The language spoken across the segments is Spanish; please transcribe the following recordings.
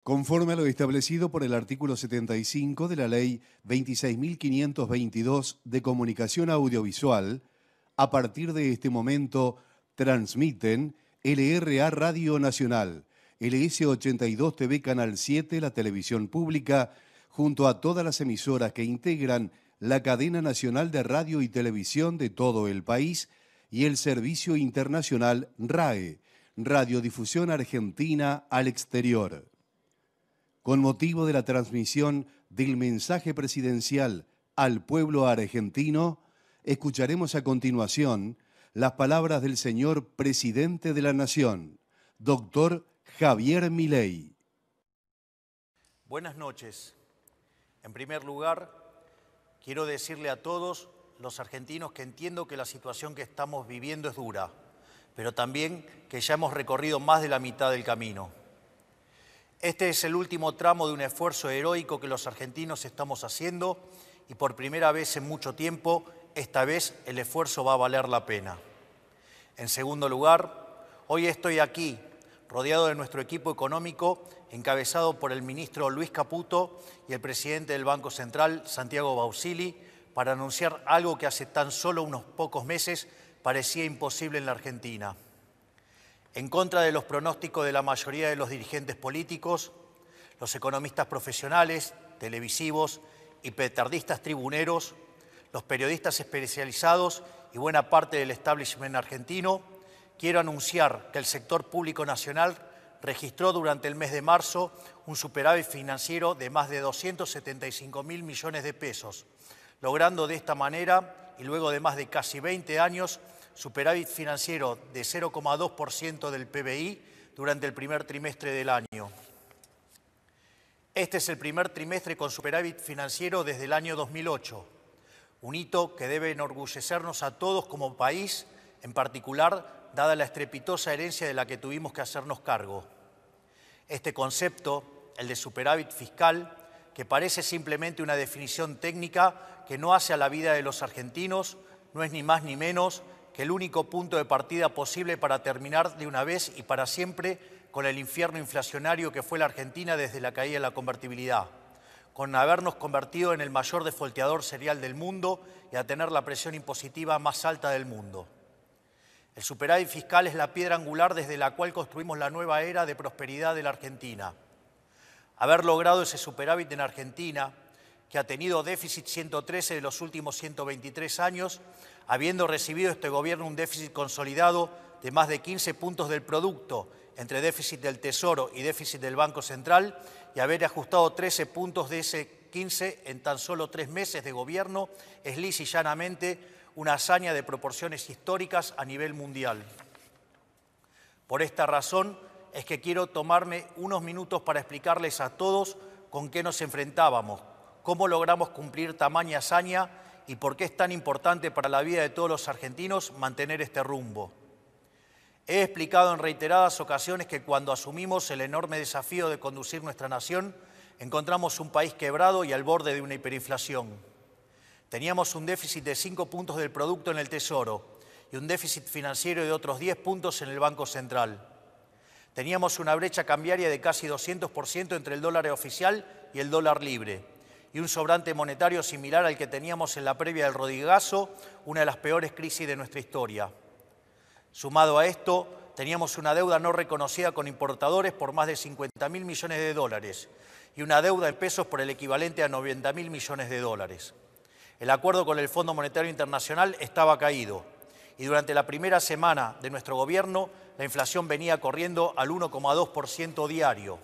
Conforme a lo establecido por el artículo 75 de la Ley 26.522 de Comunicación Audiovisual, a partir de este momento transmiten LRA Radio Nacional, LS82 TV Canal 7, la televisión pública, junto a todas las emisoras que integran la cadena nacional de radio y televisión de todo el país y el servicio internacional RAE, Radiodifusión Argentina al Exterior. Con motivo de la transmisión del mensaje presidencial al pueblo argentino, escucharemos a continuación las palabras del señor presidente de la Nación, doctor Javier Milei. Buenas noches. En primer lugar, quiero decirle a todos los argentinos que entiendo que la situación que estamos viviendo es dura, pero también que ya hemos recorrido más de la mitad del camino. Este es el último tramo de un esfuerzo heroico que los argentinos estamos haciendo y por primera vez en mucho tiempo, esta vez el esfuerzo va a valer la pena. En segundo lugar, hoy estoy aquí, rodeado de nuestro equipo económico, encabezado por el ministro Luis Caputo y el presidente del Banco Central, Santiago Bausili, para anunciar algo que hace tan solo unos pocos meses parecía imposible en la Argentina. En contra de los pronósticos de la mayoría de los dirigentes políticos, los economistas profesionales, televisivos y petardistas tribuneros, los periodistas especializados y buena parte del establishment argentino, quiero anunciar que el sector público nacional registró durante el mes de marzo un superávit financiero de más de 275.000 millones de pesos, logrando de esta manera, y luego de más de casi 20 años, superávit financiero de 0,2% del PBI durante el primer trimestre del año. Este es el primer trimestre con superávit financiero desde el año 2008, un hito que debe enorgullecernos a todos como país, en particular, dada la estrepitosa herencia de la que tuvimos que hacernos cargo. Este concepto, el de superávit fiscal, que parece simplemente una definición técnica que no hace a la vida de los argentinos, no es ni más ni menos que el único punto de partida posible para terminar de una vez y para siempre con el infierno inflacionario que fue la Argentina desde la caída de la convertibilidad, con habernos convertido en el mayor defolteador serial del mundo y a tener la presión impositiva más alta del mundo. El superávit fiscal es la piedra angular desde la cual construimos la nueva era de prosperidad de la Argentina. Haber logrado ese superávit en Argentina, que ha tenido déficit 113 de los últimos 123 años, habiendo recibido este gobierno un déficit consolidado de más de 15 puntos del producto entre déficit del Tesoro y déficit del Banco Central, y haber ajustado 13 puntos de ese 15 en tan solo 3 meses de gobierno, es lisa y llanamente una hazaña de proporciones históricas a nivel mundial. Por esta razón es que quiero tomarme unos minutos para explicarles a todos con qué nos enfrentábamos, cómo logramos cumplir tamaña hazaña y por qué es tan importante para la vida de todos los argentinos mantener este rumbo. He explicado en reiteradas ocasiones que cuando asumimos el enorme desafío de conducir nuestra nación, encontramos un país quebrado y al borde de una hiperinflación. Teníamos un déficit de 5 puntos del producto en el Tesoro y un déficit financiero de otros 10 puntos en el Banco Central. Teníamos una brecha cambiaria de casi 200% entre el dólar oficial y el dólar libre, y un sobrante monetario similar al que teníamos en la previa del Rodrigazo, una de las peores crisis de nuestra historia. Sumado a esto, teníamos una deuda no reconocida con importadores por más de 50.000 millones de dólares y una deuda en pesos por el equivalente a 90.000 millones de dólares. El acuerdo con el Fondo Monetario Internacional estaba caído y durante la primera semana de nuestro gobierno la inflación venía corriendo al 1,2% diario.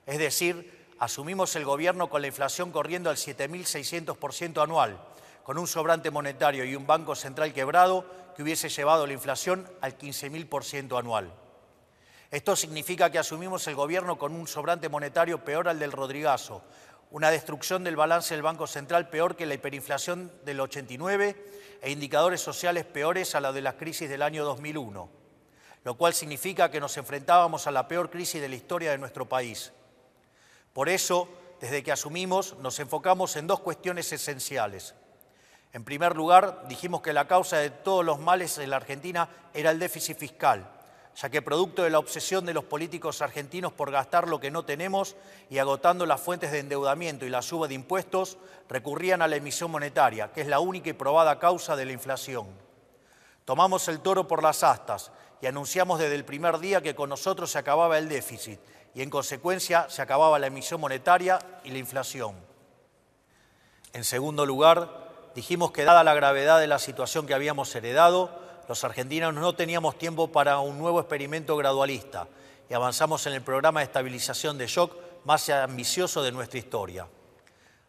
Es decir, asumimos el gobierno con la inflación corriendo al 7.600% anual, con un sobrante monetario y un Banco Central quebrado que hubiese llevado la inflación al 15.000% anual. Esto significa que asumimos el gobierno con un sobrante monetario peor al del Rodrigazo, una destrucción del balance del Banco Central peor que la hiperinflación del 89 e indicadores sociales peores a la de la crisis del año 2001, lo cual significa que nos enfrentábamos a la peor crisis de la historia de nuestro país. Por eso, desde que asumimos, nos enfocamos en dos cuestiones esenciales. En primer lugar, dijimos que la causa de todos los males en la Argentina era el déficit fiscal, ya que producto de la obsesión de los políticos argentinos por gastar lo que no tenemos y agotando las fuentes de endeudamiento y la suba de impuestos, recurrían a la emisión monetaria, que es la única y probada causa de la inflación. Tomamos el toro por las astas y anunciamos desde el primer día que con nosotros se acababa el déficit y, en consecuencia, se acababa la emisión monetaria y la inflación. En segundo lugar, dijimos que, dada la gravedad de la situación que habíamos heredado, los argentinos no teníamos tiempo para un nuevo experimento gradualista y avanzamos en el programa de estabilización de shock más ambicioso de nuestra historia.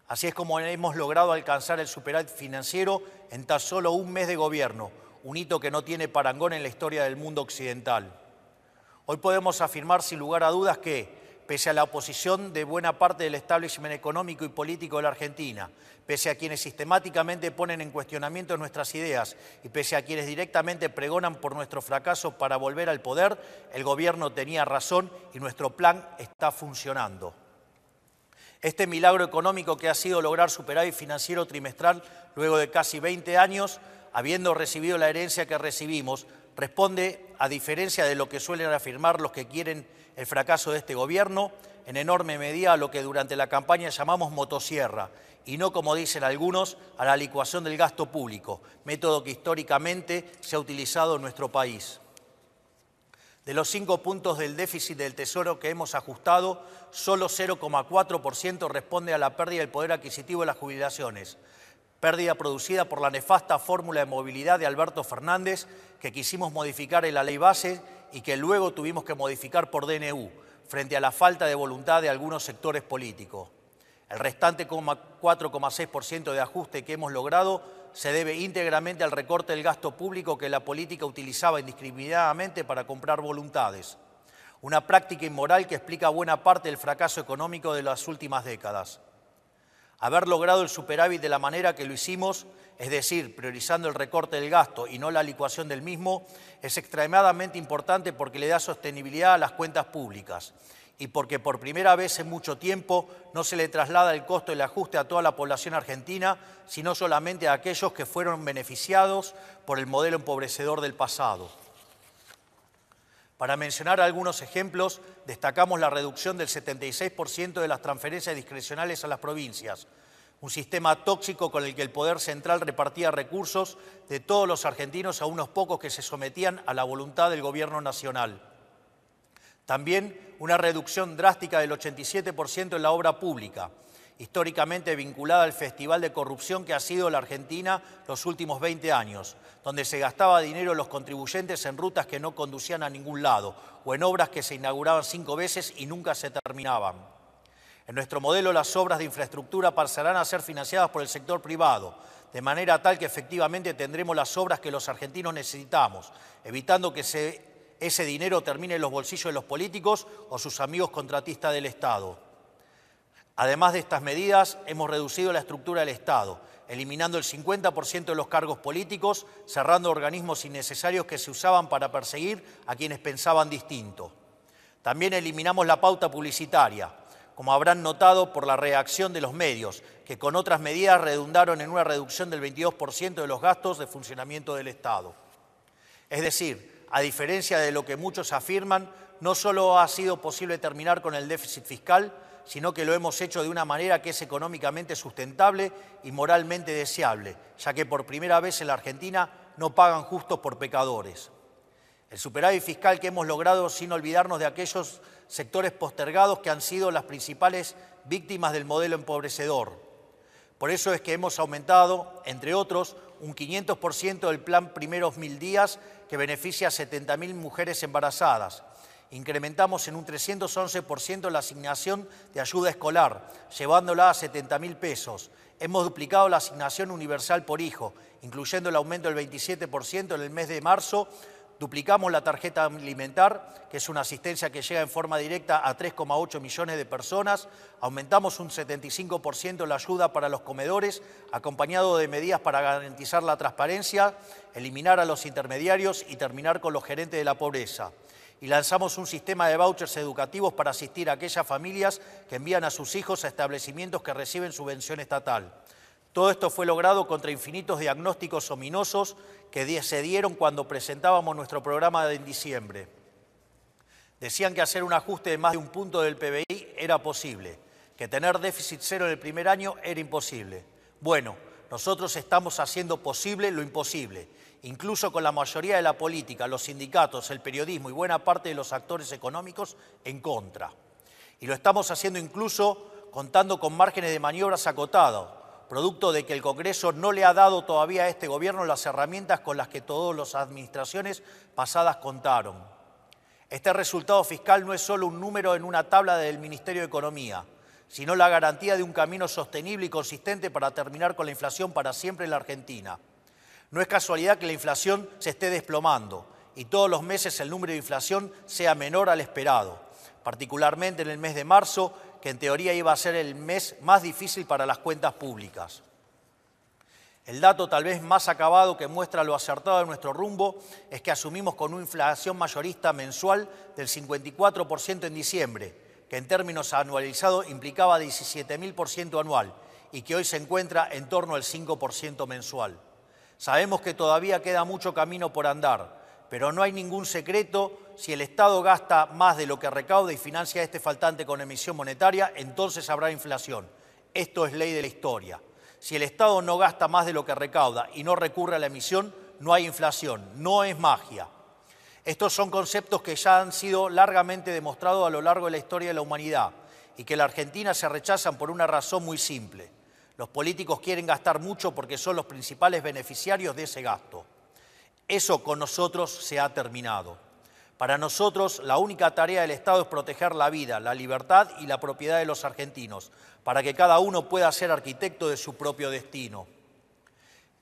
Así es como hemos logrado alcanzar el superávit financiero en tan solo un mes de gobierno, un hito que no tiene parangón en la historia del mundo occidental. Hoy podemos afirmar sin lugar a dudas que, pese a la oposición de buena parte del establishment económico y político de la Argentina, pese a quienes sistemáticamente ponen en cuestionamiento nuestras ideas y pese a quienes directamente pregonan por nuestro fracaso para volver al poder, el gobierno tenía razón y nuestro plan está funcionando. Este milagro económico que ha sido lograr superávit financiero trimestral luego de casi 20 años, habiendo recibido la herencia que recibimos, responde, a diferencia de lo que suelen afirmar los que quieren el fracaso de este gobierno, en enorme medida a lo que durante la campaña llamamos motosierra, y no, como dicen algunos, a la licuación del gasto público, método que históricamente se ha utilizado en nuestro país. De los 5 puntos del déficit del Tesoro que hemos ajustado, solo 0,4% responde a la pérdida del poder adquisitivo de las jubilaciones, pérdida producida por la nefasta fórmula de movilidad de Alberto Fernández que quisimos modificar en la ley base y que luego tuvimos que modificar por DNU, frente a la falta de voluntad de algunos sectores políticos. El restante 4,6% de ajuste que hemos logrado se debe íntegramente al recorte del gasto público que la política utilizaba indiscriminadamente para comprar voluntades. Una práctica inmoral que explica buena parte del fracaso económico de las últimas décadas. Haber logrado el superávit de la manera que lo hicimos, es decir, priorizando el recorte del gasto y no la licuación del mismo, es extremadamente importante porque le da sostenibilidad a las cuentas públicas y porque por primera vez en mucho tiempo no se le traslada el costo del ajuste a toda la población argentina, sino solamente a aquellos que fueron beneficiados por el modelo empobrecedor del pasado. Para mencionar algunos ejemplos, destacamos la reducción del 76% de las transferencias discrecionales a las provincias, un sistema tóxico con el que el Poder Central repartía recursos de todos los argentinos a unos pocos que se sometían a la voluntad del Gobierno Nacional. También una reducción drástica del 87% en la obra pública, históricamente vinculada al festival de corrupción que ha sido la Argentina los últimos 20 años, donde se gastaba dinero los contribuyentes en rutas que no conducían a ningún lado o en obras que se inauguraban 5 veces y nunca se terminaban. En nuestro modelo, las obras de infraestructura pasarán a ser financiadas por el sector privado, de manera tal que efectivamente tendremos las obras que los argentinos necesitamos, evitando que ese dinero termine en los bolsillos de los políticos o sus amigos contratistas del Estado. Además de estas medidas, hemos reducido la estructura del Estado, eliminando el 50% de los cargos políticos, cerrando organismos innecesarios que se usaban para perseguir a quienes pensaban distinto. También eliminamos la pauta publicitaria, como habrán notado por la reacción de los medios, que con otras medidas redundaron en una reducción del 22% de los gastos de funcionamiento del Estado. Es decir, a diferencia de lo que muchos afirman, no solo ha sido posible terminar con el déficit fiscal, sino que lo hemos hecho de una manera que es económicamente sustentable y moralmente deseable, ya que por primera vez en la Argentina no pagan justos por pecadores. El superávit fiscal que hemos logrado sin olvidarnos de aquellos sectores postergados que han sido las principales víctimas del modelo empobrecedor. Por eso es que hemos aumentado, entre otros, un 500% del plan Primeros 1000 días que beneficia a 70.000 mujeres embarazadas. Incrementamos en un 311% la asignación de ayuda escolar, llevándola a 70.000 pesos. Hemos duplicado la asignación universal por hijo, incluyendo el aumento del 27% en el mes de marzo. Duplicamos la tarjeta alimentar, que es una asistencia que llega en forma directa a 3,8 millones de personas. Aumentamos un 75% la ayuda para los comedores, acompañado de medidas para garantizar la transparencia, eliminar a los intermediarios y terminar con los gerentes de la pobreza. Y lanzamos un sistema de vouchers educativos para asistir a aquellas familias que envían a sus hijos a establecimientos que reciben subvención estatal. Todo esto fue logrado contra infinitos diagnósticos ominosos que se dieron cuando presentábamos nuestro programa en diciembre. Decían que hacer un ajuste de más de 1 punto del PBI era posible, que tener déficit cero en el primer año era imposible. Bueno, nosotros estamos haciendo posible lo imposible, incluso con la mayoría de la política, los sindicatos, el periodismo y buena parte de los actores económicos en contra. Y lo estamos haciendo incluso contando con márgenes de maniobras acotados, producto de que el Congreso no le ha dado todavía a este gobierno las herramientas con las que todas las administraciones pasadas contaron. Este resultado fiscal no es solo un número en una tabla del Ministerio de Economía, sino la garantía de un camino sostenible y consistente para terminar con la inflación para siempre en la Argentina. No es casualidad que la inflación se esté desplomando y todos los meses el número de inflación sea menor al esperado, particularmente en el mes de marzo, que en teoría iba a ser el mes más difícil para las cuentas públicas. El dato tal vez más acabado que muestra lo acertado de nuestro rumbo es que asumimos con una inflación mayorista mensual del 54% en diciembre, que en términos anualizados implicaba 17.000% anual y que hoy se encuentra en torno al 5% mensual. Sabemos que todavía queda mucho camino por andar, pero no hay ningún secreto: si el Estado gasta más de lo que recauda y financia este faltante con emisión monetaria, entonces habrá inflación. Esto es ley de la historia. Si el Estado no gasta más de lo que recauda y no recurre a la emisión, no hay inflación, no es magia. Estos son conceptos que ya han sido largamente demostrados a lo largo de la historia de la humanidad y que en la Argentina se rechazan por una razón muy simple. Los políticos quieren gastar mucho porque son los principales beneficiarios de ese gasto. Eso con nosotros se ha terminado. Para nosotros, la única tarea del Estado es proteger la vida, la libertad y la propiedad de los argentinos, para que cada uno pueda ser arquitecto de su propio destino.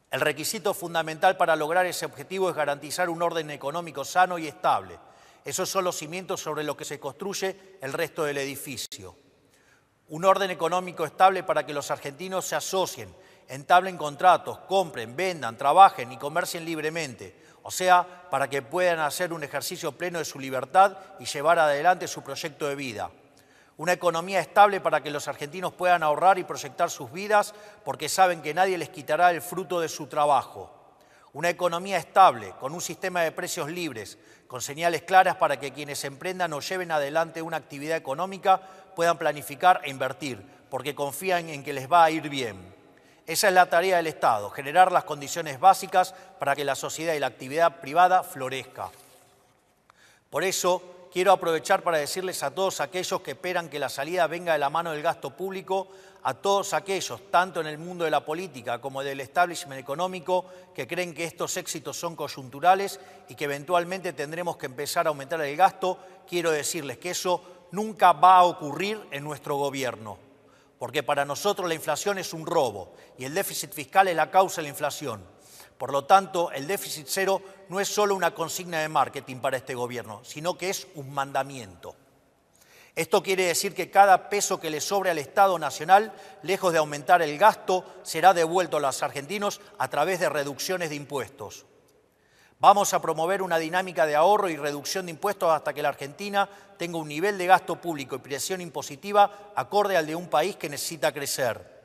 El requisito fundamental para lograr ese objetivo es garantizar un orden económico sano y estable. Esos son los cimientos sobre los que se construye el resto del edificio. Un orden económico estable para que los argentinos se asocien, entablen contratos, compren, vendan, trabajen y comercien libremente. O sea, para que puedan hacer un ejercicio pleno de su libertad y llevar adelante su proyecto de vida. Una economía estable para que los argentinos puedan ahorrar y proyectar sus vidas porque saben que nadie les quitará el fruto de su trabajo. Una economía estable, con un sistema de precios libres, con señales claras para que quienes emprendan o lleven adelante una actividad económica puedan planificar e invertir, porque confían en que les va a ir bien. Esa es la tarea del Estado, generar las condiciones básicas para que la sociedad y la actividad privada florezca. Por eso, quiero aprovechar para decirles a todos aquellos que esperan que la salida venga de la mano del gasto público, a todos aquellos, tanto en el mundo de la política como del establishment económico, que creen que estos éxitos son coyunturales y que eventualmente tendremos que empezar a aumentar el gasto, quiero decirles que eso nunca va a ocurrir en nuestro gobierno. Porque para nosotros la inflación es un robo y el déficit fiscal es la causa de la inflación. Por lo tanto, el déficit cero no es solo una consigna de marketing para este gobierno, sino que es un mandamiento. Esto quiere decir que cada peso que le sobre al Estado Nacional, lejos de aumentar el gasto, será devuelto a los argentinos a través de reducciones de impuestos. Vamos a promover una dinámica de ahorro y reducción de impuestos hasta que la Argentina tenga un nivel de gasto público y presión impositiva acorde al de un país que necesita crecer.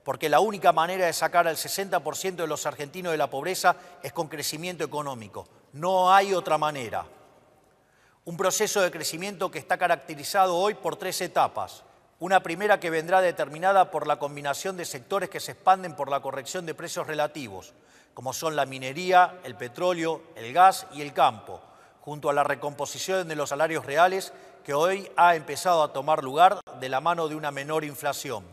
Porque la única manera de sacar al 60% de los argentinos de la pobreza es con crecimiento económico. No hay otra manera. Un proceso de crecimiento que está caracterizado hoy por 3 etapas. Una primera que vendrá determinada por la combinación de sectores que se expanden por la corrección de precios relativos, como son la minería, el petróleo, el gas y el campo, junto a la recomposición de los salarios reales que hoy ha empezado a tomar lugar de la mano de una menor inflación.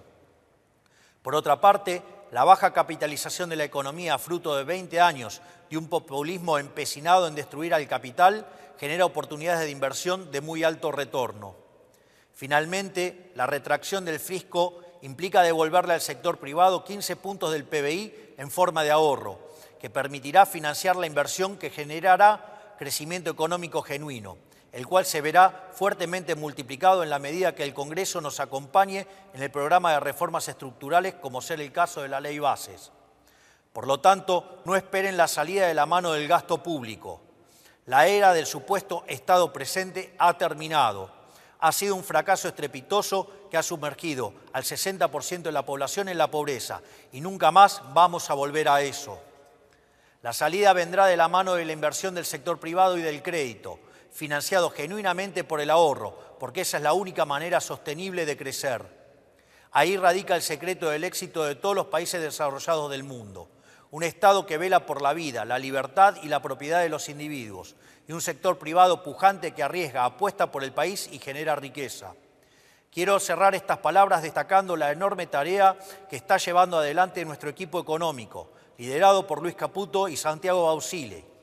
Por otra parte, la baja capitalización de la economía, fruto de 20 años de un populismo empecinado en destruir al capital, genera oportunidades de inversión de muy alto retorno. Finalmente, la retracción del fisco implica devolverle al sector privado 15 puntos del PBI en forma de ahorro, que permitirá financiar la inversión que generará crecimiento económico genuino, el cual se verá fuertemente multiplicado en la medida que el Congreso nos acompañe en el programa de reformas estructurales, como ser el caso de la Ley Bases. Por lo tanto, no esperen la salida de la mano del gasto público. La era del supuesto Estado presente ha terminado. Ha sido un fracaso estrepitoso que ha sumergido al 60% de la población en la pobreza y nunca más vamos a volver a eso. La salida vendrá de la mano de la inversión del sector privado y del crédito, financiado genuinamente por el ahorro, porque esa es la única manera sostenible de crecer. Ahí radica el secreto del éxito de todos los países desarrollados del mundo. Un Estado que vela por la vida, la libertad y la propiedad de los individuos, y un sector privado pujante que arriesga, apuesta por el país y genera riqueza. Quiero cerrar estas palabras destacando la enorme tarea que está llevando adelante nuestro equipo económico, liderado por Luis Caputo y Santiago Bausile,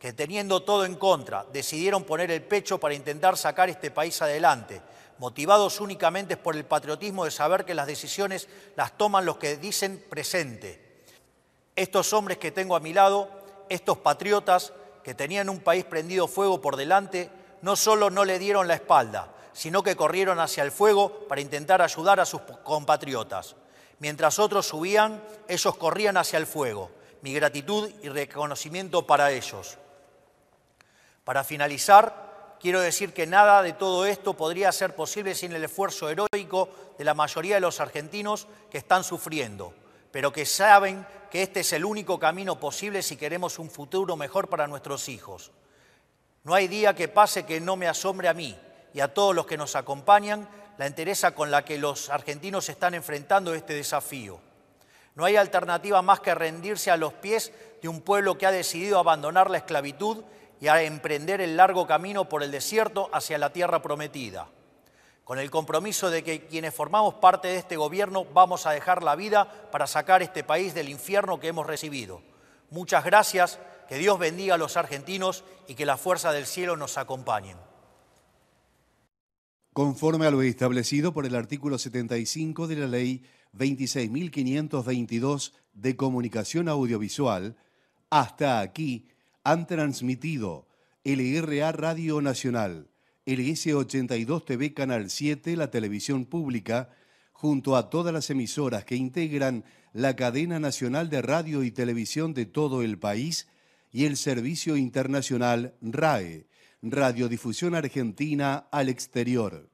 que teniendo todo en contra, decidieron poner el pecho para intentar sacar este país adelante, motivados únicamente por el patriotismo de saber que las decisiones las toman los que dicen presente. Estos hombres que tengo a mi lado, estos patriotas que tenían un país prendido fuego por delante, no solo no le dieron la espalda, sino que corrieron hacia el fuego para intentar ayudar a sus compatriotas. Mientras otros subían, ellos corrían hacia el fuego. Mi gratitud y reconocimiento para ellos. Para finalizar, quiero decir que nada de todo esto podría ser posible sin el esfuerzo heroico de la mayoría de los argentinos que están sufriendo, pero que saben que este es el único camino posible si queremos un futuro mejor para nuestros hijos. No hay día que pase que no me asombre a mí y a todos los que nos acompañan la entereza con la que los argentinos están enfrentando este desafío. No hay alternativa más que rendirse a los pies de un pueblo que ha decidido abandonar la esclavitud y a emprender el largo camino por el desierto hacia la tierra prometida. Con el compromiso de que quienes formamos parte de este gobierno vamos a dejar la vida para sacar este país del infierno que hemos recibido. Muchas gracias, que Dios bendiga a los argentinos y que las fuerzas del cielo nos acompañen. Conforme a lo establecido por el artículo 75 de la Ley 26.522 de Comunicación Audiovisual, hasta aquí han transmitido LRA Radio Nacional, LS82 TV Canal 7, la televisión pública, junto a todas las emisoras que integran la cadena nacional de radio y televisión de todo el país y el servicio internacional RAE, Radiodifusión Argentina al Exterior.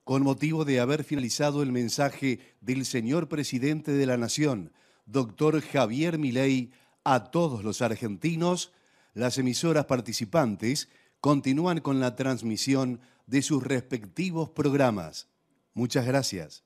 Con motivo de haber finalizado el mensaje del señor Presidente de la Nación, doctor Javier Milei, a todos los argentinos, las emisoras participantes continúan con la transmisión de sus respectivos programas. Muchas gracias.